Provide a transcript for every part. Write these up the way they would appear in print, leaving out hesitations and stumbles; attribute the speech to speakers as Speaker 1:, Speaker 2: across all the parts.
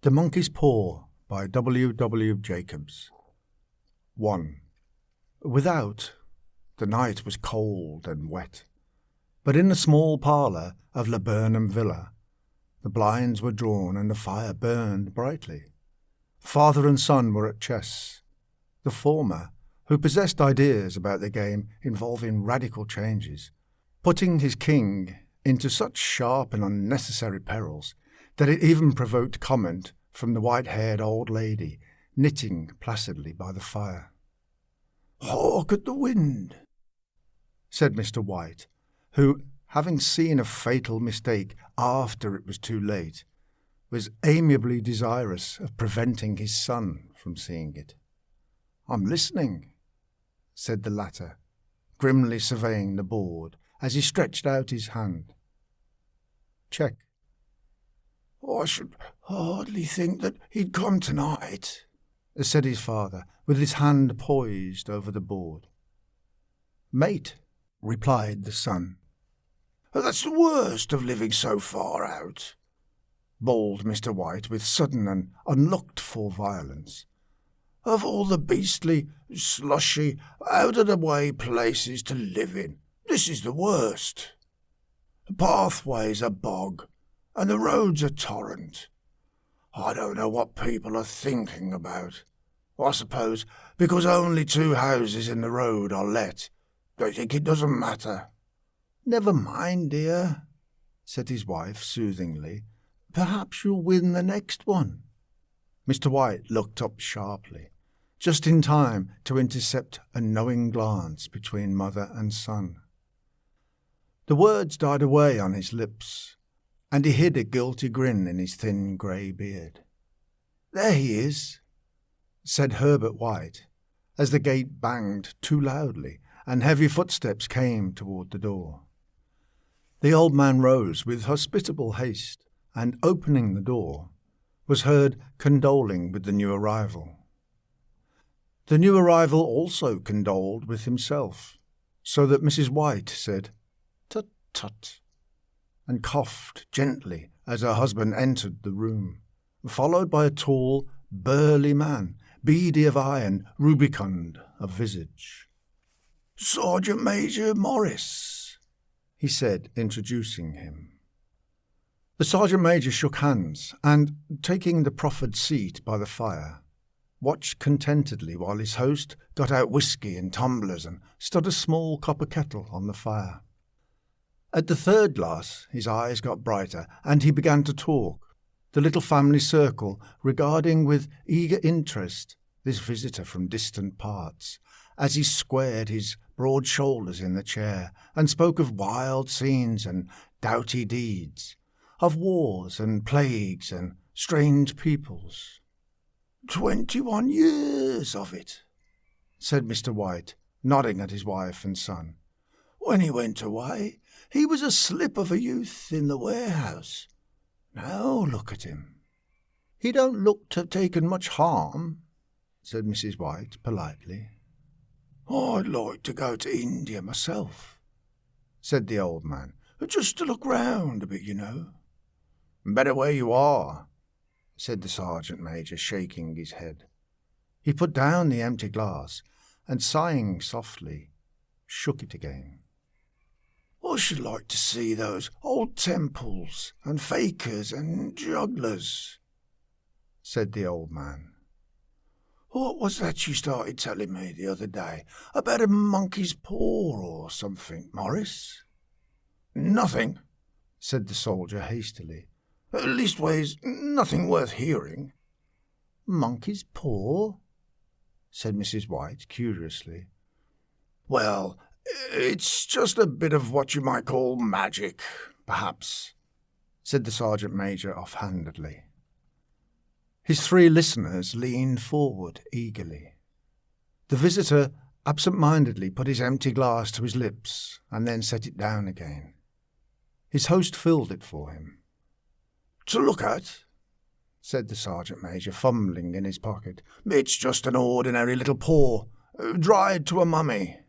Speaker 1: The Monkey's Paw by W. Jacobs. 1. Without, the night was cold and wet, but in the small parlour of Laburnum Villa, the blinds were drawn and the fire burned brightly. Father and son were at chess. The former, who possessed ideas about the game involving radical changes, putting his king into such sharp and unnecessary perils that it even provoked comment from the white-haired old lady knitting placidly by the fire. "Hark at the wind," said Mr. White, who, having seen a fatal mistake after it was too late, was amiably desirous of preventing his son from seeing it. "I'm listening," said the latter, grimly surveying the board as he stretched out his hand. "Check." "I should hardly think that he'd come tonight," said his father, with his hand poised over the board. "Mate," replied the son. "That's the worst of living so far out," bawled Mr. White with sudden and unlooked-for violence. "Of all the beastly, slushy, out-of-the-way places to live in, this is the worst. The pathway's a bog, and the road's a torrent. I don't know what people are thinking about. I suppose because only 2 houses in the road are let, they think it doesn't matter." "Never mind, dear," said his wife soothingly. "Perhaps you'll win the next one." Mr. White looked up sharply, just in time to intercept a knowing glance between mother and son. The words died away on his lips, and he hid a guilty grin in his thin grey beard. "There he is," said Herbert White, as the gate banged too loudly and heavy footsteps came toward the door. The old man rose with hospitable haste, and, opening the door, was heard condoling with the new arrival. The new arrival also condoled with himself, so that Mrs. White said, "Tut, tut," and coughed gently as her husband entered the room, followed by a tall, burly man, beady of eye and rubicund of visage. "Sergeant Major Morris," he said, introducing him. The Sergeant Major shook hands and, taking the proffered seat by the fire, watched contentedly while his host got out whisky and tumblers and stood a small copper kettle on the fire. At the 3rd glass his eyes got brighter, and he began to talk, the little family circle regarding with eager interest this visitor from distant parts, as he squared his broad shoulders in the chair and spoke of wild scenes and doughty deeds, of wars and plagues and strange peoples. 21 years of it," said Mr. White, nodding at his wife and son. "When he went away, he was a slip of a youth in the warehouse. Now look at him." "He don't look to have taken much harm," said Mrs. White politely. "I'd like to go to India myself," said the old man, "just to look round a bit, you know." "Better where you are," said the Sergeant Major, shaking his head. He put down the empty glass and, sighing softly, shook it again. "I should like to see those old temples and fakers and jugglers," said the old man. "What was that you started telling me the other day about a monkey's paw or something, Morris?" "Nothing," said the soldier hastily. "Leastways, nothing worth hearing." "Monkey's paw?" said Mrs. White curiously. "Well, it's just a bit of what you might call magic, perhaps," said the Sergeant Major offhandedly. His 3 listeners leaned forward eagerly. The visitor absent-mindedly put his empty glass to his lips and then set it down again. His host filled it for him. "To look at," said the Sergeant Major, fumbling in his pocket, "it's just an ordinary little paw, dried to a mummy."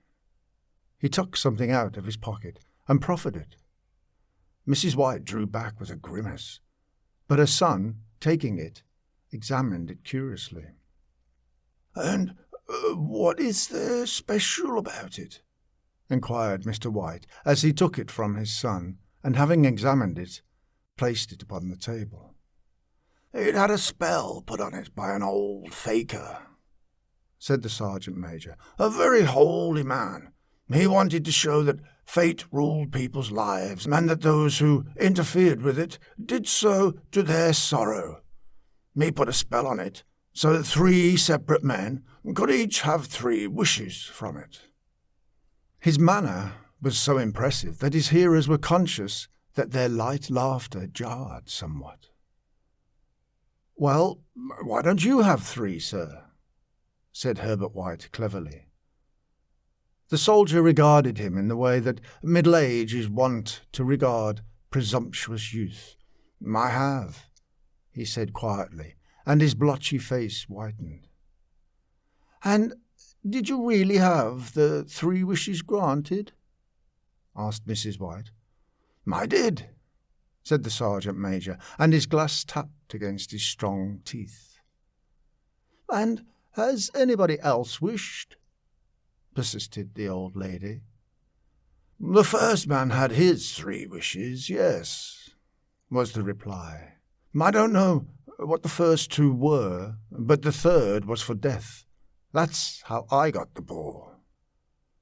Speaker 1: He took something out of his pocket and proffered it. Mrs. White drew back with a grimace, but her son, taking it, examined it curiously. "And what is there special about it?" inquired Mr. White, as he took it from his son, and having examined it, placed it upon the table. "It had a spell put on it by an old faker," said the sergeant major, "a very holy man. He wanted to show that fate ruled people's lives, and that those who interfered with it did so to their sorrow. He put a spell on it so that 3 separate men could each have 3 wishes from it." His manner was so impressive that his hearers were conscious that their light laughter jarred somewhat. "Well, why don't you have 3, sir?" said Herbert White cleverly. The soldier regarded him in the way that middle age is wont to regard presumptuous youth. "I have," he said quietly, and his blotchy face whitened. "And did you really have the 3 wishes granted?" asked Mrs. White. "I did," said the sergeant major, and his glass tapped against his strong teeth. "And has anybody else wished?" persisted the old lady. "The first man had his 3 wishes, yes," was the reply. "I don't know what the first 2 were, but the third was for death. That's how I got the ball."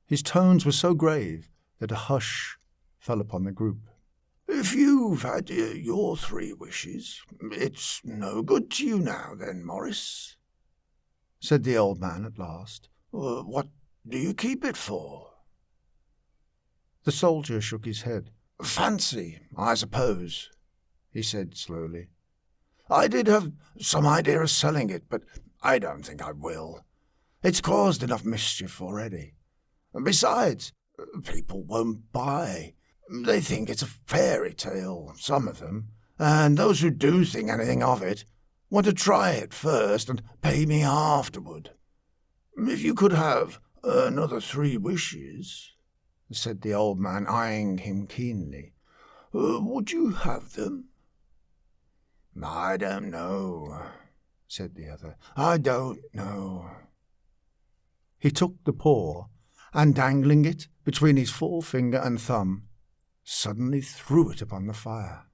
Speaker 1: His tones were so grave that a hush fell upon the group. "If you've had your 3 wishes, it's no good to you now then, Morris," said the old man at last. "What do you keep it for?" The soldier shook his head. "Fancy, I suppose," he said slowly. "I did have some idea of selling it, but I don't think I will. It's caused enough mischief already. Besides, people won't buy. They think it's a fairy tale, some of them, and those who do think anything of it want to try it first and pay me afterward. If you could have another 3 wishes," said the old man, eyeing him keenly, "would you have them?" "I don't know," said the other. "I don't know." He took the paw, and dangling it between his forefinger and thumb, suddenly threw it upon the fire.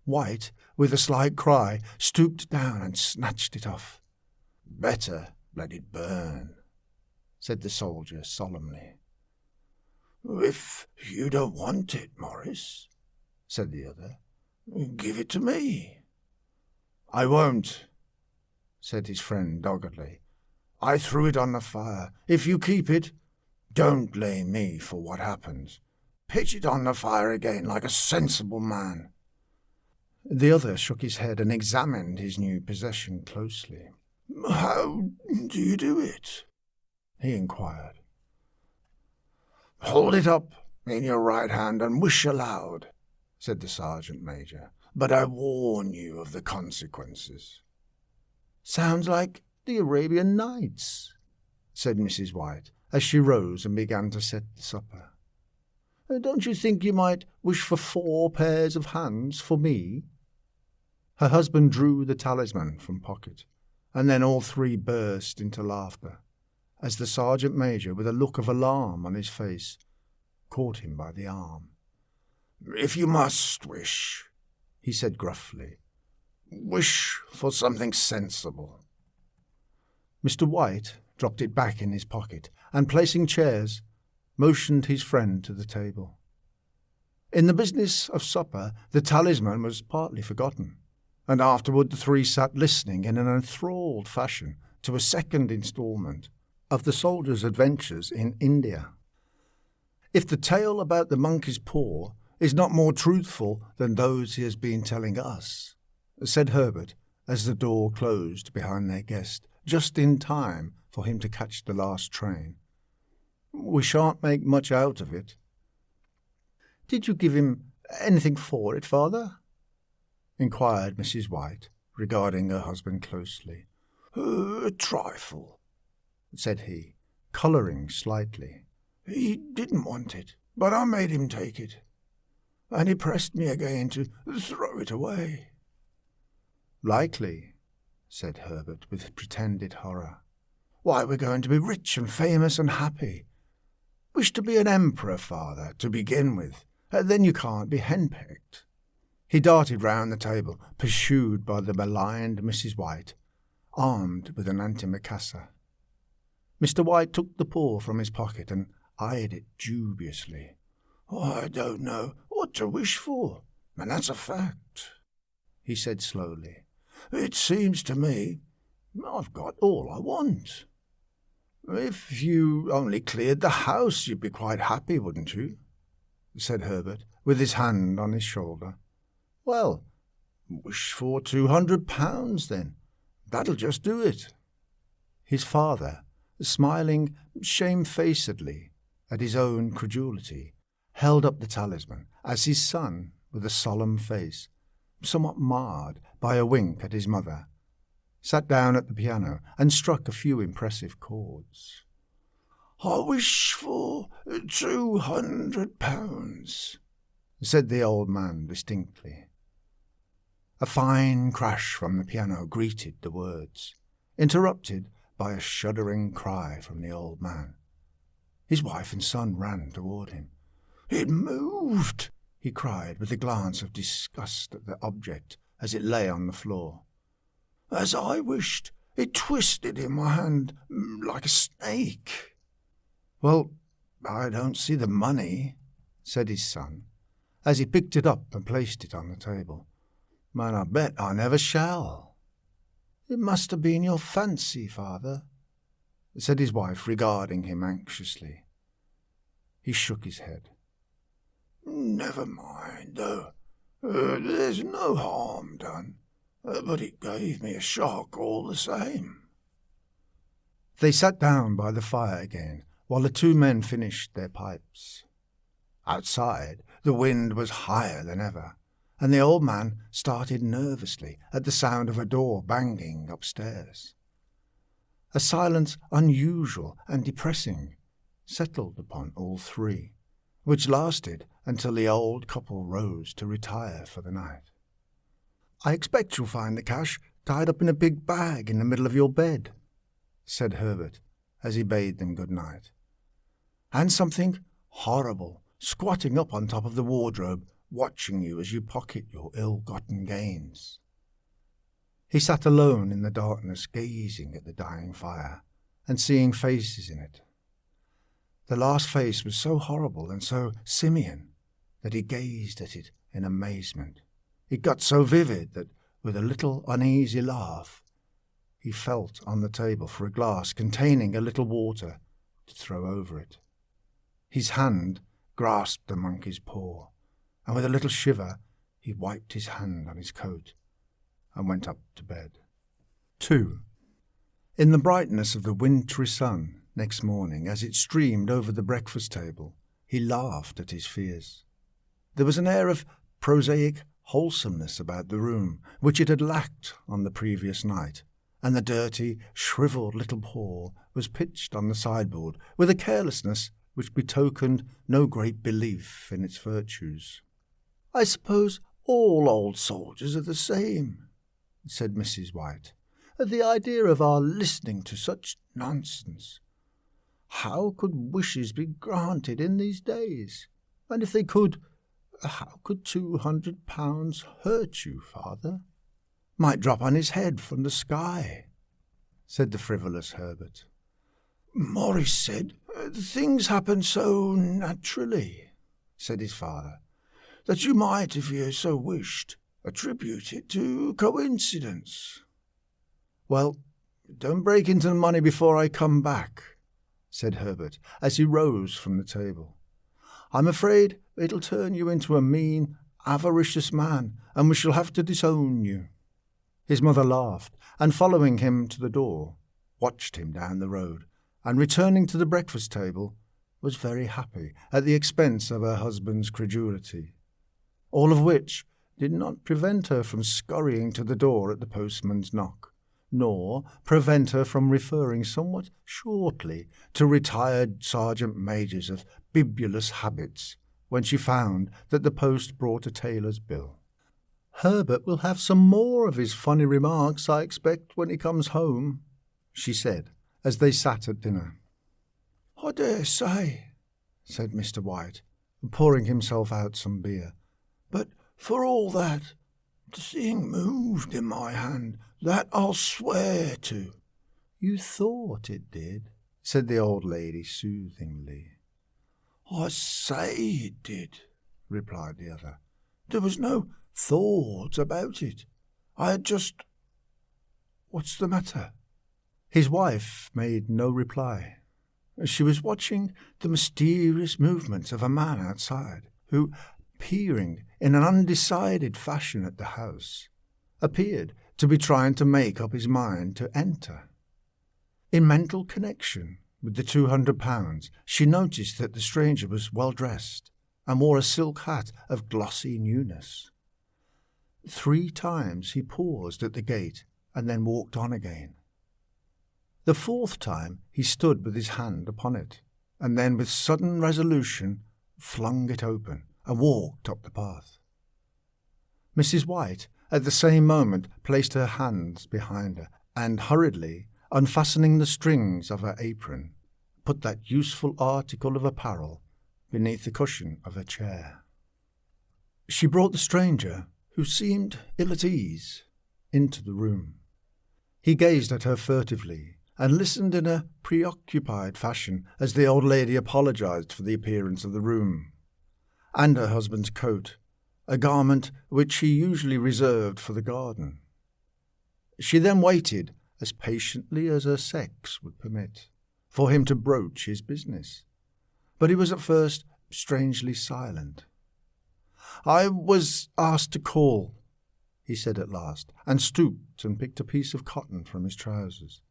Speaker 1: White, with a slight cry, stooped down and snatched it off. "Better let it burn," said the soldier solemnly. "If you don't want it, Morris," said the other, "give it to me." "I won't," said his friend doggedly. "I threw it on the fire. If you keep it, don't blame me for what happens. Pitch it on the fire again like a sensible man." The other shook his head and examined his new possession closely. "How do you do it?" he inquired. "Hold it up in your right hand and wish aloud," said the sergeant major. "But I warn you of the consequences." "Sounds like the Arabian Nights," said Mrs. White, as she rose and began to set the supper. "Don't you think you might wish for 4 pairs of hands for me?" Her husband drew the talisman from pocket, and then all 3 burst into laughter, as the sergeant major, with a look of alarm on his face, caught him by the arm. "If you must wish," he said gruffly, "wish for something sensible." Mr. White dropped it back in his pocket, and placing chairs, motioned his friend to the table. In the business of supper, the talisman was partly forgotten, and afterward the 3 sat listening in an enthralled fashion to a second instalment of the soldier's adventures in India. "If the tale about the monkey's paw is not more truthful than those he has been telling us," said Herbert, as the door closed behind their guest, just in time for him to catch the last train, "we shan't make much out of it." "Did you give him anything for it, father?" inquired Mrs. White, regarding her husband closely. "A trifle," said he, colouring slightly. "He didn't want it, but I made him take it, and he pressed me again to throw it away." "Likely," said Herbert with pretended horror. "Why, we're going to be rich and famous and happy. Wish to be an emperor, father, to begin with. Then you can't be henpecked." He darted round the table, pursued by the maligned Mrs. White, armed with an antimacassar. Mr. White took the paw from his pocket and eyed it dubiously. "I don't know what to wish for, and that's a fact," he said slowly. "It seems to me I've got all I want. If you only cleared the house, you'd be quite happy, wouldn't you?" said Herbert, with his hand on his shoulder. "Well, wish for £200, then. That'll just do it." His father, smiling shamefacedly at his own credulity, held up the talisman as his son, with a solemn face, somewhat marred by a wink at his mother, sat down at the piano and struck a few impressive chords. "I wish for £200, said the old man distinctly. A fine crash from the piano greeted the words, interrupted by a shuddering cry from the old man. His wife and son ran toward him. "It moved!" he cried, with a glance of disgust at the object as it lay on the floor. "As I wished, it twisted in my hand like a snake." "Well, I don't see the money," said his son, as he picked it up and placed it on the table. "And I bet I never shall." "It must have been your fancy, father," said his wife, regarding him anxiously. He shook his head. "Never mind, though. There's no harm done, but it gave me a shock all the same." They sat down by the fire again, while the two men finished their pipes. Outside, the wind was higher than ever, and the old man started nervously at the sound of a door banging upstairs. A silence unusual and depressing settled upon all three, which lasted until the old couple rose to retire for the night. "I expect you'll find the cash tied up in a big bag in the middle of your bed," said Herbert, as he bade them good night. "And something horrible squatting up on top of the wardrobe, watching you as you pocket your ill-gotten gains." He sat alone in the darkness, gazing at the dying fire and seeing faces in it. The last face was so horrible and so simian that he gazed at it in amazement. It got so vivid that, with a little uneasy laugh, he felt on the table for a glass containing a little water to throw over it. His hand grasped the monkey's paw, and with a little shiver he wiped his hand on his coat and went up to bed. 2. In the brightness of the wintry sun next morning, as it streamed over the breakfast table, he laughed at his fears. There was an air of prosaic wholesomeness about the room, which it had lacked on the previous night, and the dirty, shrivelled little paw was pitched on the sideboard with a carelessness which betokened no great belief in its virtues. "I suppose all old soldiers are the same," said Mrs. White. "The idea of our listening to such nonsense. How could wishes be granted in these days? And if they could, how could £200 hurt you, father?" "Might drop on his head from the sky," said the frivolous Herbert. "Morris said things happen so naturally," said his father, "that you might, if you so wished, attribute it to coincidence." "Well, don't break into the money before I come back," said Herbert, as he rose from the table. "I'm afraid it'll turn you into a mean, avaricious man, and we shall have to disown you." His mother laughed, and following him to the door, watched him down the road, and returning to the breakfast table, was very happy at the expense of her husband's credulity, all of which did not prevent her from scurrying to the door at the postman's knock, nor prevent her from referring somewhat shortly to retired sergeant-majors of bibulous habits when she found that the post brought a tailor's bill. Herbert will have some more of his funny remarks, I expect, when he comes home, she said, as they sat at dinner. I dare say, said Mr. White, pouring himself out some beer. But for all that, the thing moved in my hand, that I'll swear to. You thought it did, said the old lady soothingly. I say it did, replied the other. There was no thought about it. I had just... What's the matter? His wife made no reply. She was watching the mysterious movements of a man outside, who, peering in an undecided fashion at the house, appeared to be trying to make up his mind to enter. In mental connection with the £200, she noticed that the stranger was well dressed and wore a silk hat of glossy newness. 3 times he paused at the gate and then walked on again. The 4th time he stood with his hand upon it, and then with sudden resolution flung it open and walked up the path. Mrs. White at the same moment placed her hands behind her and hurriedly, unfastening the strings of her apron, put that useful article of apparel beneath the cushion of her chair. She brought the stranger, who seemed ill at ease, into the room. He gazed at her furtively and listened in a preoccupied fashion as the old lady apologized for the appearance of the room and her husband's coat, a garment which he usually reserved for the garden. She then waited, as patiently as her sex would permit, for him to broach his business. But he was at first strangely silent. I was asked to call, he said at last, and stooped and picked a piece of cotton from his trousers.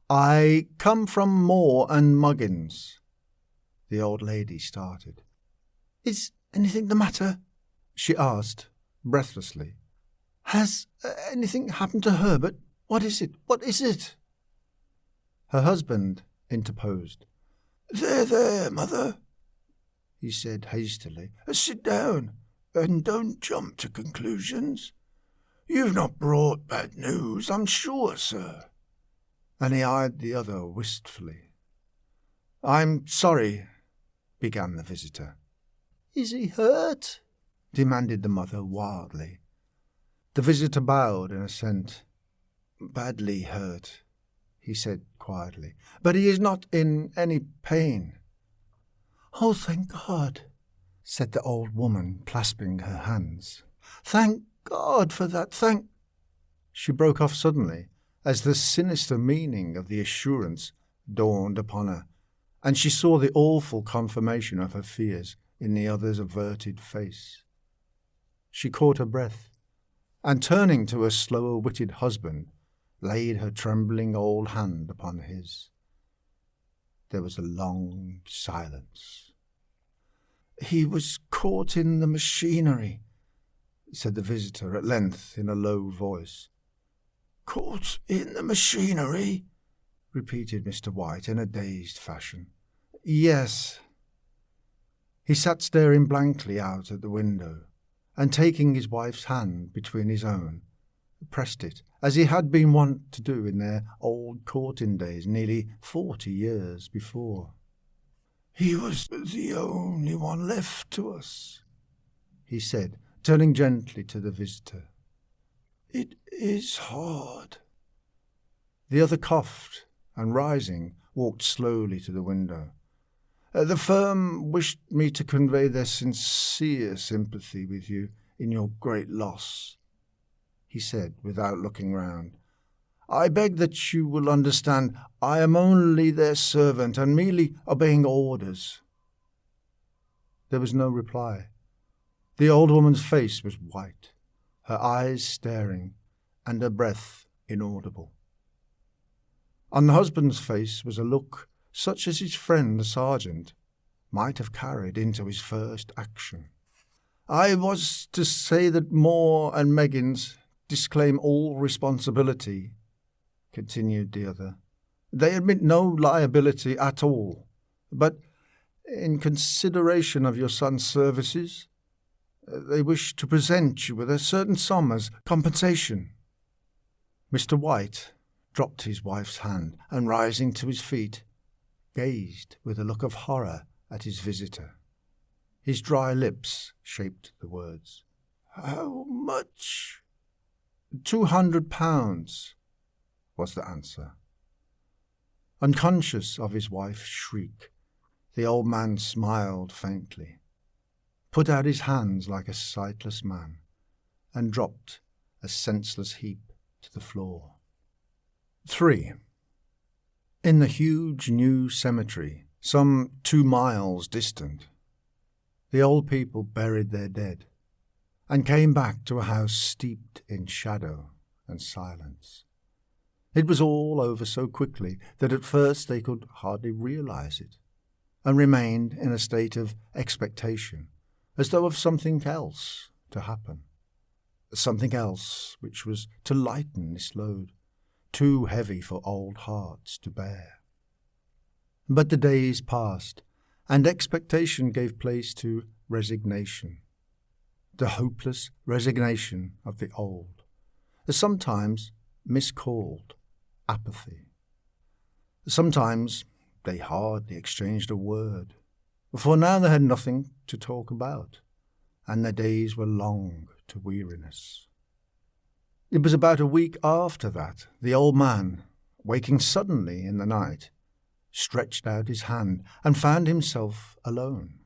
Speaker 1: I come from Moore and Muggins. The old lady started. Is anything the matter? She asked, breathlessly. Has anything happened to Herbert? What is it? What is it? Her husband interposed. There, mother, he said hastily. Sit down, and don't jump to conclusions. You've not brought bad news, I'm sure, sir. And he eyed the other wistfully. I'm sorry, began the visitor. Is he hurt? Demanded the mother wildly. The visitor bowed in assent. Badly hurt, he said quietly, but he is not in any pain. Oh, thank God, said the old woman, clasping her hands. Thank God for that, thank... She broke off suddenly, as the sinister meaning of the assurance dawned upon her, and she saw the awful confirmation of her fears in the other's averted face. She caught her breath, and turning to her slower-witted husband, laid her trembling old hand upon his. There was a long silence. He was caught in the machinery, said the visitor at length in a low voice. Caught in the machinery? Repeated Mr. White in a dazed fashion. Yes. He sat staring blankly out at the window, and taking his wife's hand between his own, pressed it, as he had been wont to do in their old courting days nearly 40 years before. He was the only one left to us, he said, turning gently to the visitor. It is hard. The other coughed, and rising, walked slowly to the window. The firm wished me to convey their sincere sympathy with you in your great loss, he said, without looking round. I beg that you will understand I am only their servant and merely obeying orders. There was no reply. The old woman's face was white, her eyes staring, and her breath inaudible. On the husband's face was a look such as his friend the sergeant might have carried into his first action. I was to say that Moore and Meggins disclaim all responsibility, continued the other. They admit no liability at all, but in consideration of your son's services, They wish to present you with a certain sum as compensation." Mr. White dropped his wife's hand and, rising to his feet, gazed with a look of horror at his visitor. His dry lips shaped the words. "How much?" £200, was the answer. Unconscious of his wife's shriek, the old man smiled faintly, put out his hands like a sightless man, and dropped a senseless heap to the floor. 3. In the huge new cemetery, some 2 miles distant, the old people buried their dead, and came back to a house steeped in shadow and silence. It was all over so quickly that at first they could hardly realize it, and remained in a state of expectation, as though of something else to happen, something else which was to lighten this load, too heavy for old hearts to bear. But the days passed, and expectation gave place to resignation, the hopeless resignation of the old, sometimes miscalled apathy. Sometimes they hardly exchanged a word, for now they had nothing to talk about, and their days were long to weariness. It was about a week after that the old man, waking suddenly in the night, stretched out his hand and found himself alone.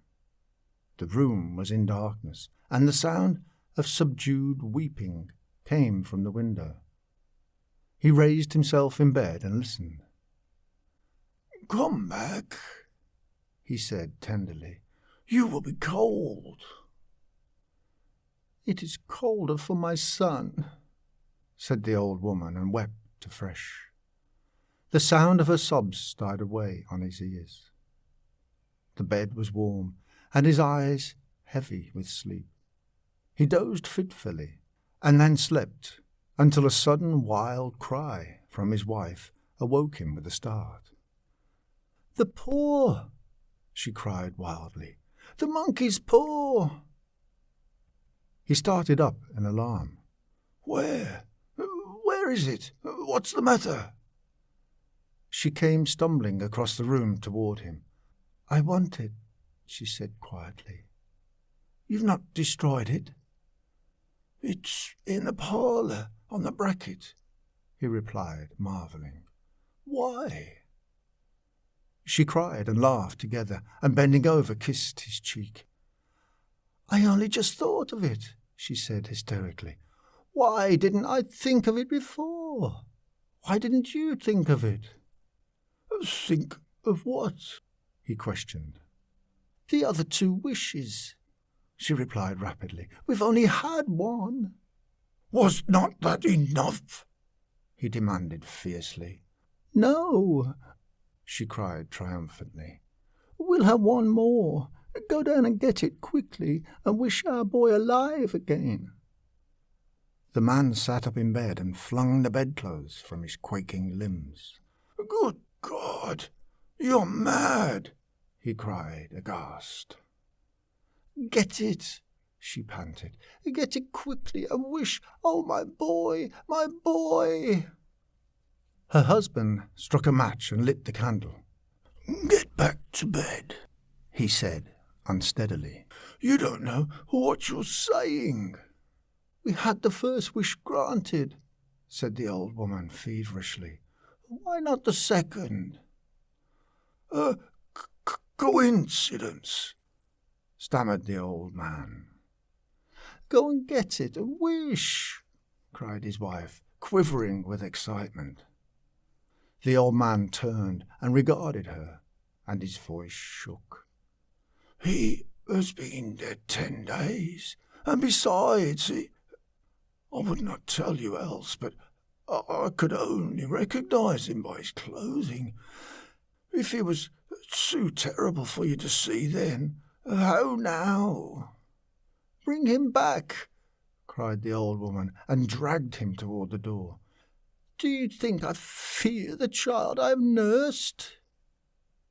Speaker 1: The room was in darkness, and the sound of subdued weeping came from the window. He raised himself in bed and listened. "Come back," he said tenderly. "You will be cold." "It is colder for my son," said the old woman, and wept afresh. The sound of her sobs died away on his ears. The bed was warm, and his eyes heavy with sleep. He dozed fitfully, and then slept until a sudden wild cry from his wife awoke him with a start. "The paw!" she cried wildly. "The monkey's paw!" He started up in alarm. Where is it? What's the matter?" She came stumbling across the room toward him. "I want it," she said quietly. "You've not destroyed it?" "It's in the parlour, on the bracket," he replied, marvelling. "Why?" She cried and laughed together, and bending over kissed his cheek. "I only just thought of it," she said hysterically. "Why didn't I think of it before? Why didn't you think of it?" "Think of what?" he questioned. "The other 2 wishes," she replied rapidly. "We've only had one." "Was not that enough?" he demanded fiercely. "No," she cried triumphantly. "We'll have one more. Go down and get it quickly, and wish our boy alive again." The man sat up in bed and flung the bedclothes from his quaking limbs. "Good God, you're mad!" he cried, aghast. "Get it," she panted. "Get it quickly and wish, oh, my boy, my boy!" Her husband struck a match and lit the candle. "Get back to bed," he said unsteadily. "You don't know what you're saying." "We had the first wish granted," said the old woman feverishly. "Why not the second?" Coincidence," stammered the old man. "Go and get it and wish," cried his wife, quivering with excitement. The old man turned and regarded her, and his voice shook. "He has been dead 10 days, and besides, I would not tell you else, but I could only recognize him by his clothing. If he was too terrible for you to see then, how now?" "Bring him back," cried the old woman, and dragged him toward the door. "Do you think I fear the child I have nursed?"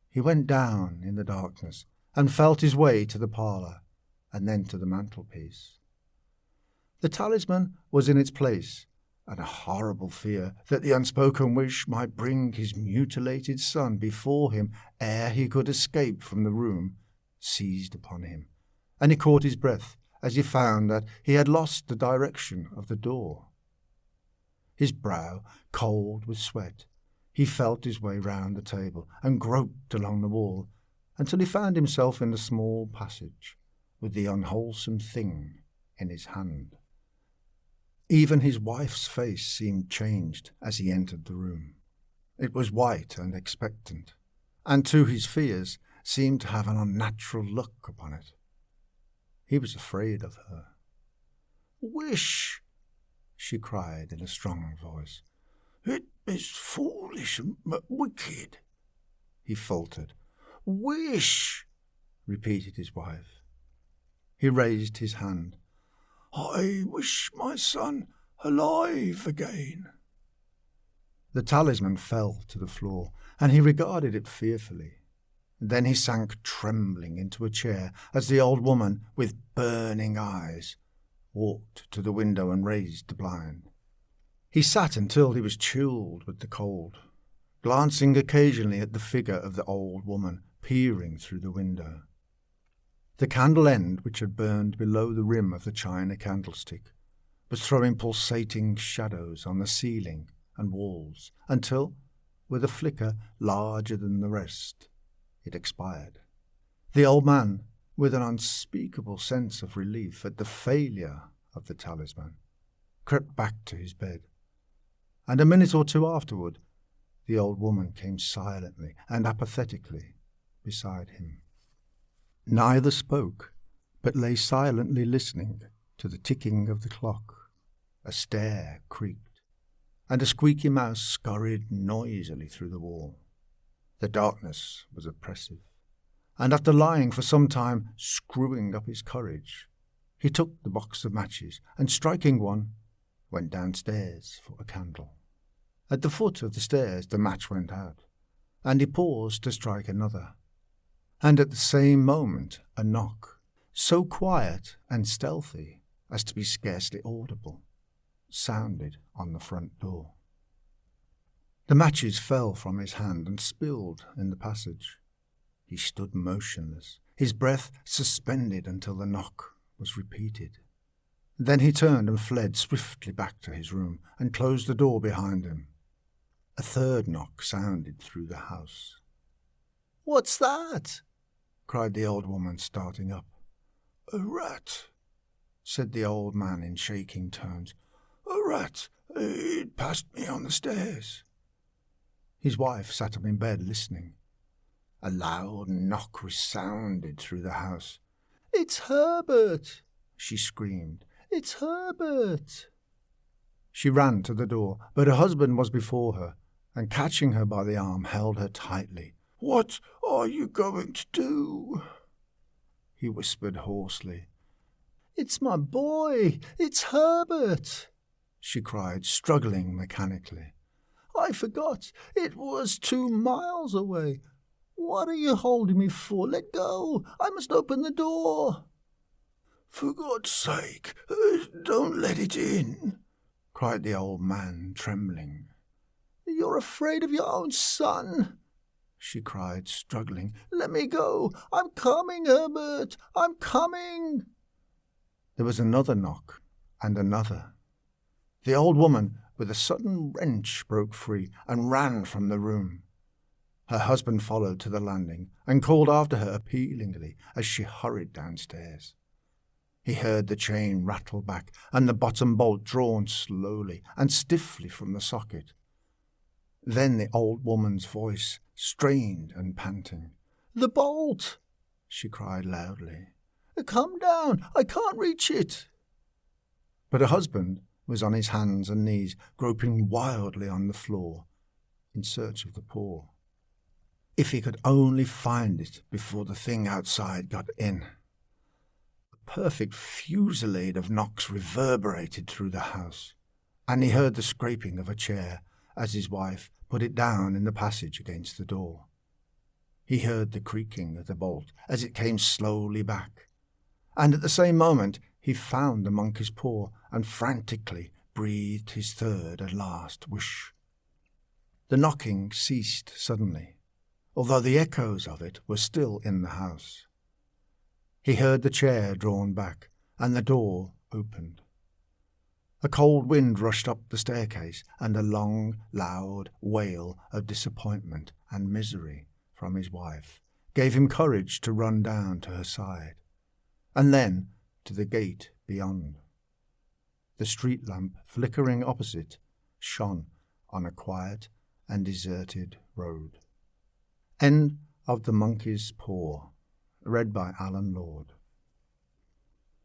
Speaker 1: He went down in the darkness and felt his way to the parlour. and then to the mantelpiece. The talisman was in its place, and a horrible fear that the unspoken wish might bring his mutilated son before him ere he could escape from the room seized upon him, and he caught his breath as he found that he had lost the direction of the door. His brow cold with sweat, he felt his way round the table and groped along the wall until he found himself in the small passage with the unwholesome thing in his hand. Even his wife's face seemed changed as he entered the room. It was white and expectant, and to his fears seemed to have an unnatural look upon it. He was afraid of her. "Wish," she cried in a strong voice. "It is foolish and wicked," he faltered. "Wish," repeated his wife. He raised his hand. "I wish my son alive again." The talisman fell to the floor, and he regarded it fearfully. Then he sank trembling into a chair as the old woman, with burning eyes, walked to the window and raised the blind. He sat until he was chilled with the cold, glancing occasionally at the figure of the old woman peering through the window. The candle end, which had burned below the rim of the china candlestick, was throwing pulsating shadows on the ceiling and walls until, with a flicker larger than the rest, it expired. The old man, with an unspeakable sense of relief at the failure of the talisman, crept back to his bed, and a minute or two afterward the old woman came silently and apathetically beside him. Neither spoke, but lay silently listening to the ticking of the clock. A stair creaked, and a squeaky mouse scurried noisily through the wall. The darkness was oppressive, and after lying for some time screwing up his courage, he took the box of matches and, striking one, went downstairs for a candle. At the foot of the stairs the match went out, and he paused to strike another. And at the same moment a knock, so quiet and stealthy as to be scarcely audible, sounded on the front door. The matches fell from his hand and spilled in the passage. He stood motionless, his breath suspended until the knock was repeated. Then he turned and fled swiftly back to his room and closed the door behind him. A third knock sounded through the house. "What's that?" cried the old woman, starting up. "A rat," said the old man in shaking tones. "A rat. It passed me on the stairs." His wife sat up in bed listening. A loud knock resounded through the house. "It's Herbert!" she screamed. "It's Herbert!" She ran to the door, but her husband was before her, and catching her by the arm held her tightly. "What are you going to do?" he whispered hoarsely. "It's my boy! It's Herbert!" she cried, struggling mechanically. "I forgot. It was 2 miles away. What are you holding me for? Let go! I must open the door!" "For God's sake, don't let it in!" cried the old man, trembling. "You're afraid of your own son!" she cried, struggling. "Let me go! I'm coming, Herbert! I'm coming!" There was another knock, and another. The old woman, with a sudden wrench, broke free and ran from the room. Her husband followed to the landing and called after her appealingly as she hurried downstairs. He heard the chain rattle back and the bottom bolt drawn slowly and stiffly from the socket. Then the old woman's voice, strained and panting. "The bolt!" she cried loudly. "Come down! I can't reach it!" But her husband was on his hands and knees, groping wildly on the floor in search of the paw. If he could only find it before the thing outside got in. A perfect fusillade of knocks reverberated through the house, and he heard the scraping of a chair as his wife put it down in the passage against the door. He heard the creaking of the bolt as it came slowly back, and at the same moment he found the monkey's paw and frantically breathed his third and last wish. The knocking ceased suddenly, although the echoes of it were still in the house. He heard the chair drawn back and the door opened. A cold wind rushed up the staircase, and a long, loud wail of disappointment and misery from his wife gave him courage to run down to her side, and then to the gate beyond. The street lamp, flickering opposite, shone on a quiet and deserted road. End of The Monkey's Paw, read by Alan Lord.